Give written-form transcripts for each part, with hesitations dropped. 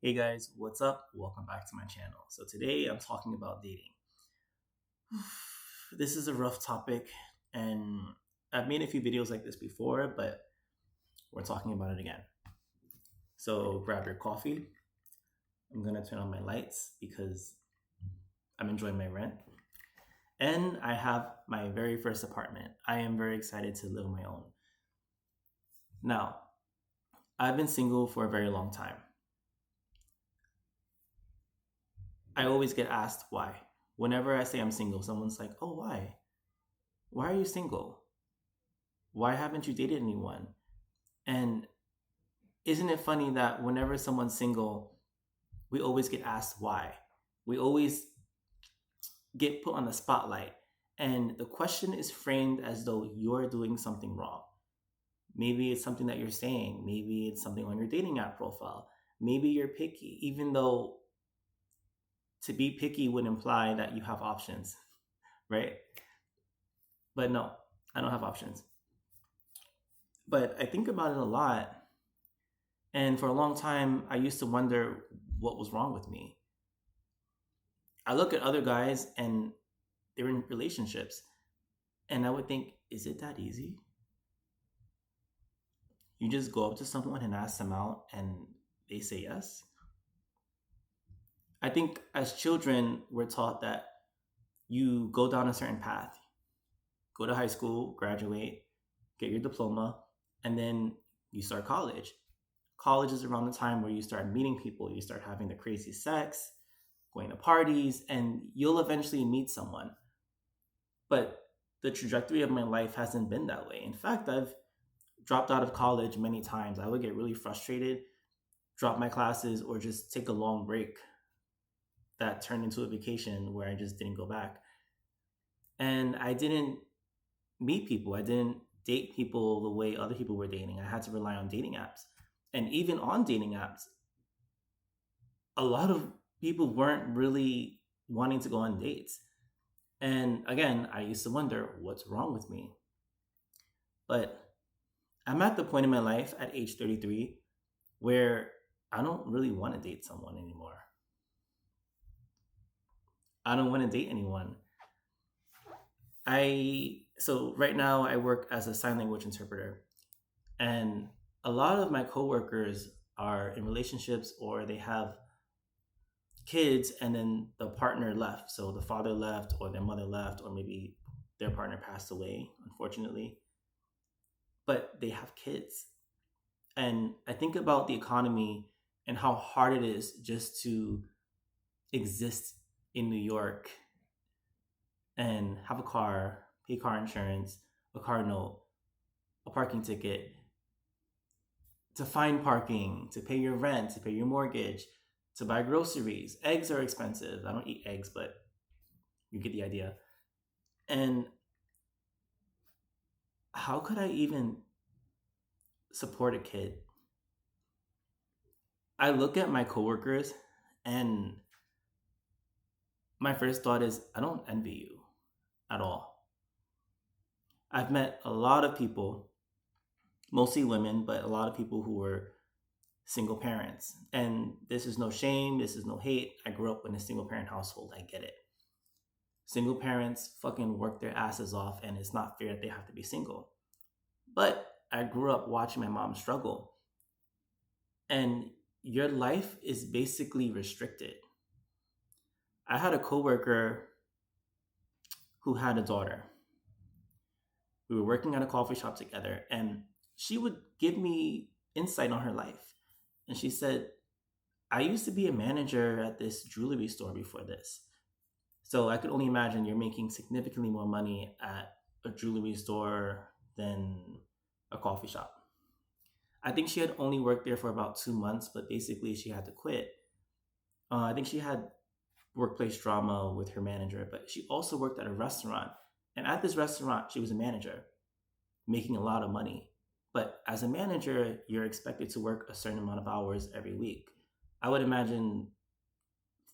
Hey guys, what's up? Welcome back to my channel. So today I'm talking about dating. This is a rough topic, and I've made a few videos like this before, but we're talking about it again. So grab your coffee. I'm gonna turn on my lights because I'm enjoying my rent. And I have my very first apartment. I am very excited to live on my own. Now, I've been single for a very long time. I always get asked why. Whenever I say I'm single, someone's like, oh, why? Why are you single? Why haven't you dated anyone? And isn't it funny that whenever someone's single, we always get asked why? We always get put on the spotlight. And the question is framed as though you're doing something wrong. Maybe it's something that you're saying. Maybe it's something on your dating app profile. Maybe you're picky, even though to be picky would imply that you have options, right? But no, I don't have options. But I think about it a lot. And for a long time, I used to wonder what was wrong with me. I look at other guys and they're in relationships, and I would think, is it that easy? You just go up to someone and ask them out, and they say yes. I think as children, we're taught that you go down a certain path, go to high school, graduate, get your diploma, and then you start college. College is around the time where you start meeting people, you start having the crazy sex, going to parties, and you'll eventually meet someone. But the trajectory of my life hasn't been that way. In fact, I've dropped out of college many times. I would get really frustrated, drop my classes, or just take a long break that turned into a vacation where I just didn't go back. And I didn't meet people. I didn't date people the way other people were dating. I had to rely on dating apps. And even on dating apps, a lot of people weren't really wanting to go on dates. And again, I used to wonder what's wrong with me. But I'm at the point in my life at age 33 where I don't really want to date someone anymore. I don't want to date anyone. So right now I work as a sign language interpreter, and a lot of my coworkers are in relationships or they have kids and then the partner left. So the father left or their mother left or maybe their partner passed away, unfortunately, but they have kids. And I think about the economy and how hard it is just to exist in New York and have a car, pay car insurance, a car note, a parking ticket, to find parking, to pay your rent, to pay your mortgage, to buy groceries. Eggs are expensive. I don't eat eggs, but you get the idea. And how could I even support a kid? I look at my coworkers and my first thought is, I don't envy you at all. I've met a lot of people, mostly women, but a lot of people who were single parents. And this is no shame, this is no hate. I grew up in a single parent household. I get it. Single parents fucking work their asses off, and it's not fair that they have to be single. But I grew up watching my mom struggle, and your life is basically restricted. I had a coworker who had a daughter. We were working at a coffee shop together, and she would give me insight on her life. And she said, I used to be a manager at this jewelry store before this. So I could only imagine you're making significantly more money at a jewelry store than a coffee shop. I think she had only worked there for about 2 months, but basically she had to quit. I think she had workplace drama with her manager, but she also worked at a restaurant. And at this restaurant, she was a manager, making a lot of money. But as a manager, you're expected to work a certain amount of hours every week. I would imagine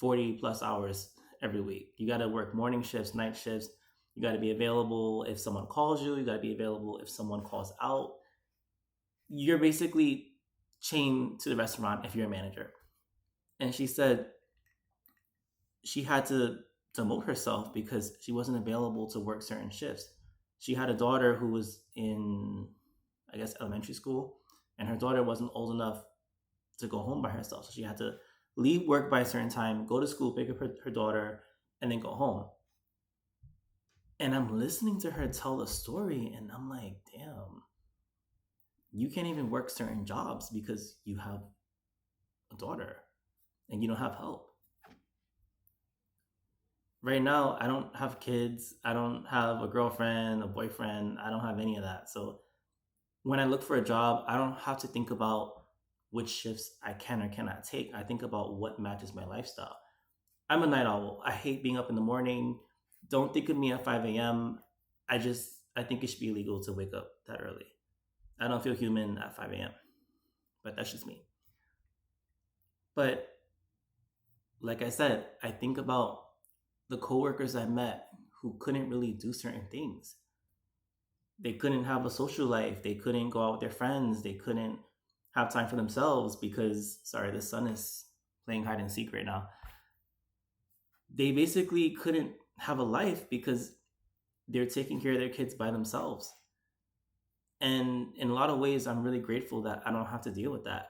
40 plus hours every week. You got to work morning shifts, night shifts. You got to be available if someone calls you. You got to be available if someone calls out. You're basically chained to the restaurant if you're a manager. And she said she had to demote herself because she wasn't available to work certain shifts. She had a daughter who was in, I guess, elementary school, and her daughter wasn't old enough to go home by herself. So she had to leave work by a certain time, go to school, pick up her daughter, and then go home. And I'm listening to her tell the story, and I'm like, damn, you can't even work certain jobs because you have a daughter and you don't have help. Right now, I don't have kids. I don't have a girlfriend, a boyfriend. I don't have any of that. So when I look for a job, I don't have to think about which shifts I can or cannot take. I think about what matches my lifestyle. I'm a night owl. I hate being up in the morning. Don't think of me at 5 a.m. I think it should be illegal to wake up that early. I don't feel human at 5 a.m., but that's just me. But like I said, I think about the coworkers I met who couldn't really do certain things. They couldn't have a social life. They couldn't go out with their friends. They couldn't have time for themselves because, sorry, the sun is playing hide and seek right now. They basically couldn't have a life because they're taking care of their kids by themselves. And in a lot of ways, I'm really grateful that I don't have to deal with that.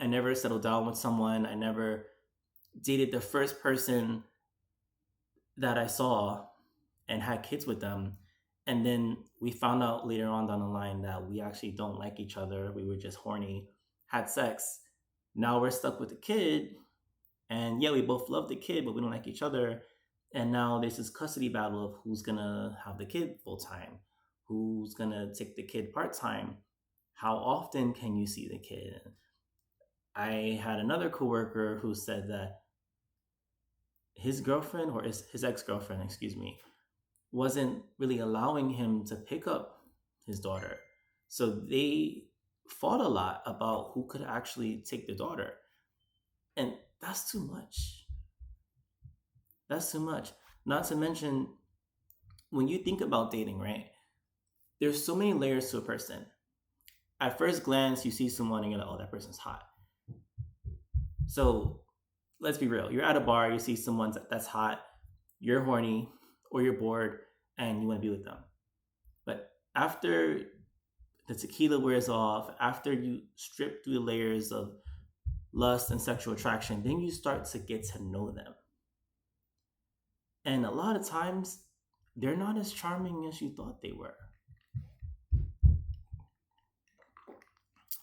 I never settled down with someone. I never dated the first person that I saw and had kids with them. And then we found out later on down the line that we actually don't like each other. We were just horny, had sex. Now we're stuck with the kid. And yeah, we both love the kid, but we don't like each other. And now there's this custody battle of who's going to have the kid full time, who's going to take the kid part time, how often can you see the kid. I had another coworker who said that his girlfriend, or his ex-girlfriend, excuse me, wasn't really allowing him to pick up his daughter. So they fought a lot about who could actually take the daughter. And that's too much. That's too much. Not to mention, when you think about dating, right? There's so many layers to a person. At first glance, you see someone and you're like, oh, that person's hot. So let's be real. You're at a bar, you see someone that's hot, you're horny, or you're bored, and you want to be with them. But after the tequila wears off, after you strip through the layers of lust and sexual attraction, then you start to get to know them. And a lot of times, they're not as charming as you thought they were.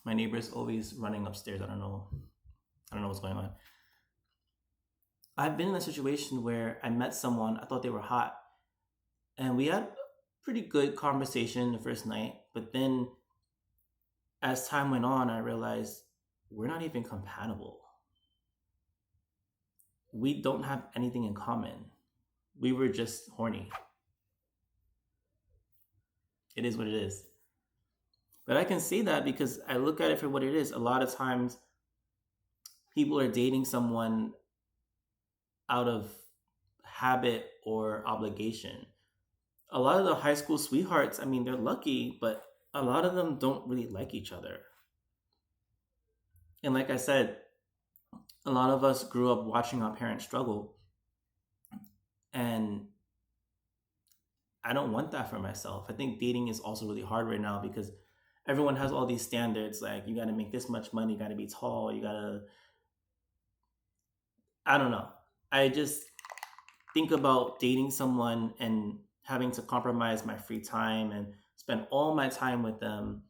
My neighbor's always running upstairs. I don't know. I don't know what's going on. I've been in a situation where I met someone, I thought they were hot, and we had a pretty good conversation the first night. But then as time went on, I realized we're not even compatible. We don't have anything in common. We were just horny. It is what it is. But I can say that because I look at it for what it is. A lot of times, people are dating someone out of habit or obligation. A lot of the high school sweethearts, I mean, they're lucky, but a lot of them don't really like each other. And like I said, a lot of us grew up watching our parents struggle. And I don't want that for myself. I think dating is also really hard right now because everyone has all these standards like you got to make this much money, you got to be tall, you got to, I don't know. I just think about dating someone and having to compromise my free time and spend all my time with them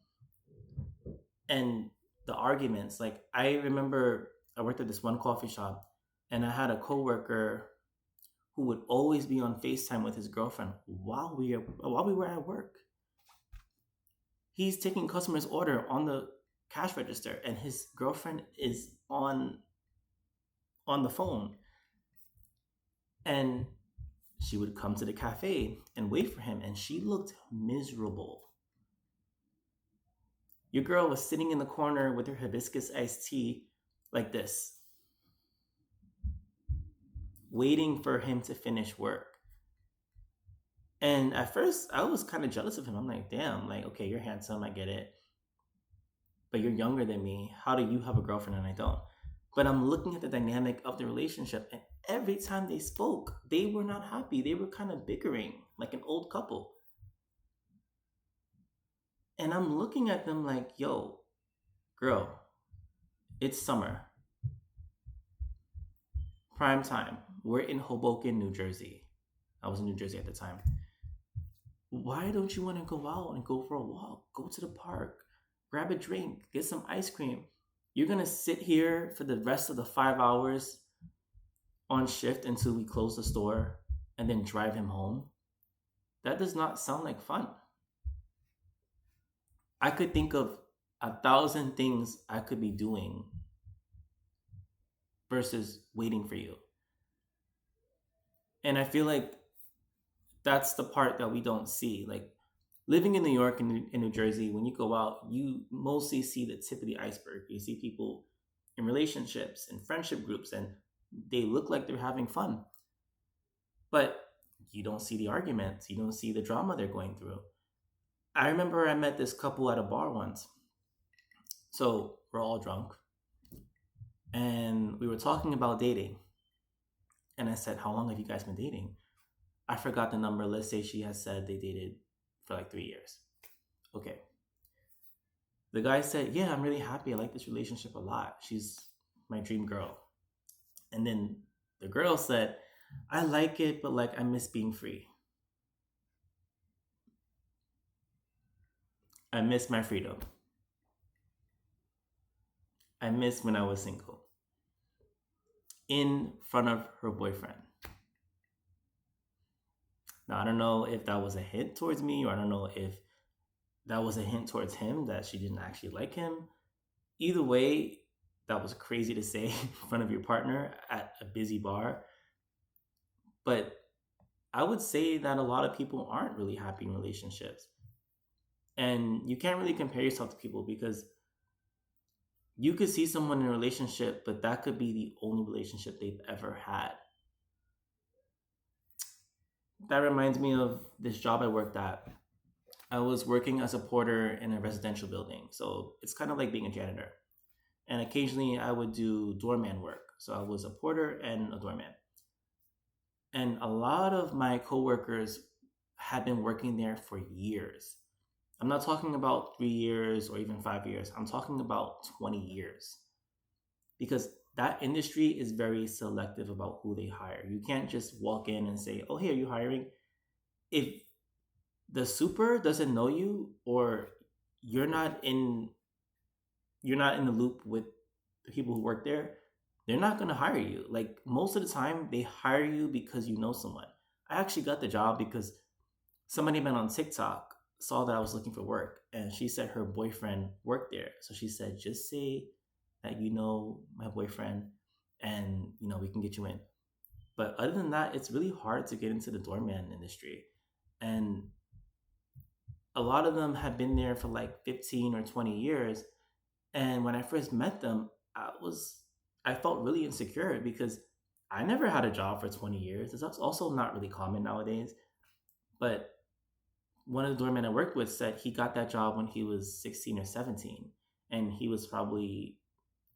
and the arguments. Like I remember I worked at this one coffee shop and I had a coworker who would always be on FaceTime with his girlfriend while we were at work. He's taking customers' order on the cash register and his girlfriend is on the phone. And she would come to the cafe and wait for him and she looked miserable. Your girl was sitting in the corner with her hibiscus iced tea like this, waiting for him to finish work. And at first, I was kind of jealous of him. I'm like, damn, like, okay, you're handsome, I get it. But you're younger than me. How do you have a girlfriend and I don't? But I'm looking at the dynamic of the relationship, and every time they spoke, they were not happy. They were kind of bickering like an old couple. And I'm looking at them like, yo, girl, it's summer, prime time. We're in Hoboken, New Jersey. I was in New Jersey at the time. Why don't you want to go out and go for a walk? Go to the park, grab a drink, get some ice cream. You're going to sit here for the rest of the 5 hours on shift until we close the store and then drive him home. That does not sound like fun. I could think of 1,000 things I could be doing versus waiting for you. And I feel like that's the part that we don't see. Like living in New York and in New Jersey, when you go out, you mostly see the tip of the iceberg. You see people in relationships and friendship groups, and they look like they're having fun. But you don't see the arguments, you don't see the drama they're going through. I remember I met this couple at a bar once. So we're all drunk, and we were talking about dating. And I said, how long have you guys been dating? I forgot the number. Let's say she has said they dated for like 3 years. Okay. The guy said, yeah, I'm really happy. I like this relationship a lot. She's my dream girl. And then the girl said, I like it, but like I miss being free. I miss my freedom. I miss when I was single. In front of her boyfriend. Now, I don't know if that was a hint towards me, or I don't know if that was a hint towards him that she didn't actually like him. Either way, that was crazy to say in front of your partner at a busy bar. But I would say that a lot of people aren't really happy in relationships. And you can't really compare yourself to people because you could see someone in a relationship, but that could be the only relationship they've ever had. That reminds me of this job I worked at. I was working as a porter in a residential building. So it's kind of like being a janitor. And occasionally I would do doorman work. So I was a porter and a doorman. And a lot of my coworkers had been working there for years. I'm not talking about 3 years or even 5 years. I'm talking about 20 years. Because that industry is very selective about who they hire. You can't just walk in and say, oh, hey, are you hiring? If the super doesn't know you, or you're not in the loop with the people who work there, they're not going to hire you. Like most of the time they hire you because you know someone. I actually got the job because somebody went on TikTok, saw that I was looking for work, and she said her boyfriend worked there. So she said, just say that you know my boyfriend, and we can get you in. But other than that, it's really hard to get into the doorman industry. And a lot of them have been there for like 15 or 20 years. And when I first met them, I felt really insecure because I never had a job for 20 years. That's also not really common nowadays. But one of the doormen I worked with said he got that job when he was 16 or 17. And he was probably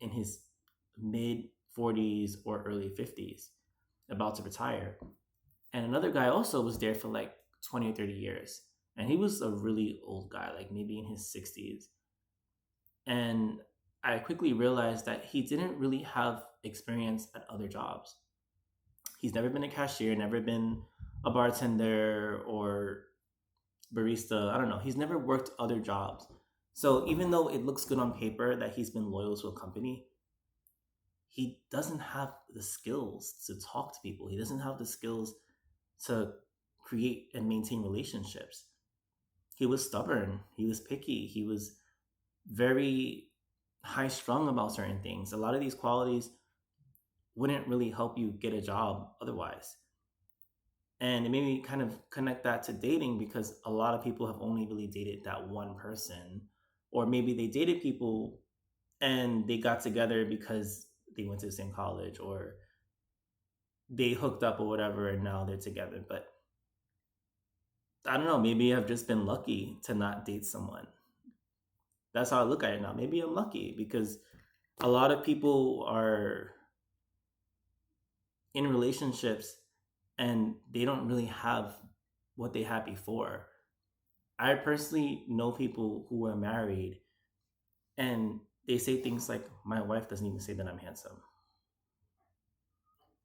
in his mid 40s or early 50s, about to retire. And another guy also was there for like 20 or 30 years. And he was a really old guy, like maybe in his 60s. And I quickly realized that he didn't really have experience at other jobs. He's never been a cashier, never been a bartender or barista. I don't know. He's never worked other jobs. So even though it looks good on paper that he's been loyal to a company, he doesn't have the skills to talk to people. He doesn't have the skills to create and maintain relationships. He was stubborn. He was picky. He was very high strung about certain things. A lot of these qualities wouldn't really help you get a job otherwise. And it made me kind of connect that to dating because a lot of people have only really dated that one person. Or maybe they dated people and they got together because they went to the same college or they hooked up or whatever and now they're together. But I don't know, maybe I've just been lucky to not date someone. That's how I look at it now. Maybe I'm lucky because A lot of people are in relationships and they don't really have what they had before. I personally know people who are married and they say things like, "My wife doesn't even say that I'm handsome."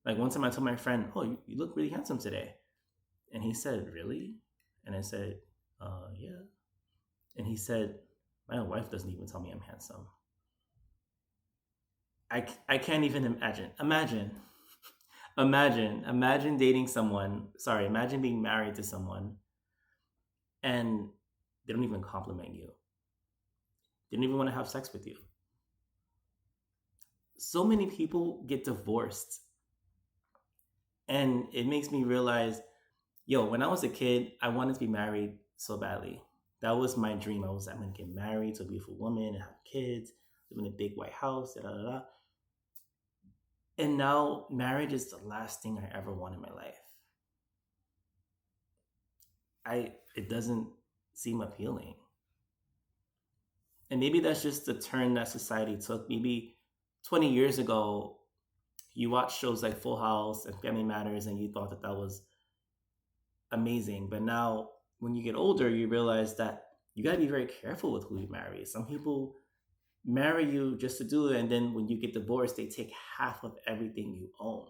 Like one time I told my friend, "Oh, you look really handsome today." And he said, "Really?" And I said, "Yeah." And he said, "My wife doesn't even tell me I'm handsome." I can't even imagine. Imagine dating someone. Sorry, imagine being married to someone and they don't even compliment you. They don't even want to have sex with you. So many people get divorced. And it makes me realize, yo, when I was a kid, I wanted to be married so badly. That was my dream. I'm gonna get married to a beautiful woman and have kids, live in a big white house, da da da. Da. And now marriage is the last thing I ever want in my life. It doesn't seem appealing. And maybe that's just the turn that society took. Maybe 20 years ago, you watched shows like Full House and Family Matters and you thought that that was amazing. But now, when you get older, you realize that you got to be very careful with who you marry. Some people marry you just to do it. And then when you get divorced, they take half of everything you own.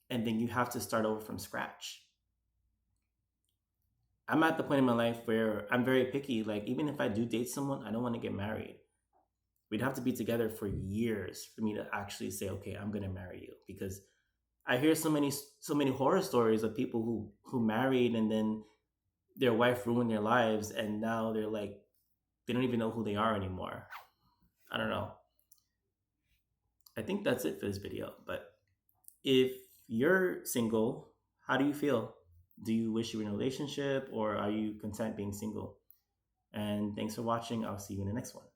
And then you have to start over from scratch. I'm at the point in my life where I'm very picky. Like, even if I do date someone, I don't want to get married. We'd have to be together for years for me to actually say, okay, I'm going to marry you. Because I hear so many horror stories of people who married and then their wife ruined their lives and now they're like they don't even know who they are anymore. I don't know. I think that's it for this video. But if you're single, how do you feel? Do you wish you were in a relationship or are you content being single? And thanks for watching. I'll see you in the next one.